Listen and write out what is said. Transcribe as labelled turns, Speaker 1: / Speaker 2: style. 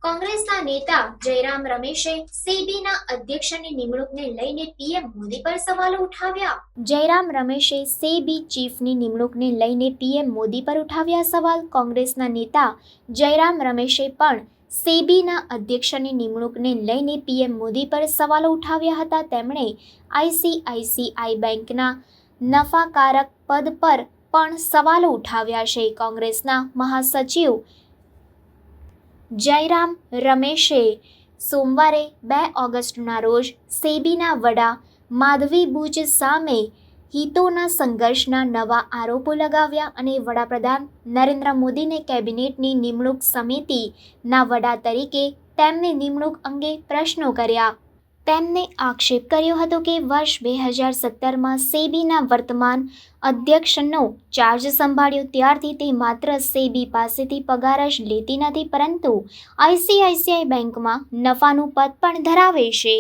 Speaker 1: કોંગ્રેસના નેતા જયરામ રમેશે સેબીના અધ્યક્ષની નિમણૂકને લઈને પીએમ મોદી પર સવાલો ઉઠાવ્યા. જયરામ રમેશે સેબી ચીફની નિમણૂકને લઈને પીએમ મોદી પર ઉઠાવ્યા સવાલ. કોંગ્રેસના નેતા જયરામ રમેશે પણ સેબીના અધ્યક્ષની નિમણૂકને લઈને પીએમ મોદી પર સવાલો ઉઠાવ્યા હતા. તેમણે આઈસીઆઈસીઆઈ બેંકના નફાકારક પદ પર પણ સવાલો ઉઠાવ્યા છે. કોંગ્રેસના મહાસચિવ જયરામ રમેશે સોમવારે 2 ઓગસ્ટના રોજ સેબીના વડા માધવી બુચ સામે હિતોના સંઘર્ષના નવા આરોપો લગાવ્યા અને વડાપ્રધાન નરેન્દ્ર મોદીને કેબિનેટની નિમણૂક સમિતિના વડા તરીકે તેમની નિમણૂક અંગે પ્રશ્નો કર્યા. તેમને આક્ષેપ કર્યો હતો કે વર્ષ 2017માં સેબીના વર્તમાન અધ્યક્ષનો ચાર્જ સંભાળ્યો ત્યારથી તે માત્ર સેબી પાસેથી પગાર જ લેતી નથી, પરંતુ આઈસીઆઈસીઆઈ બેંકમાં નફાનું પદ પણ ધરાવે છે.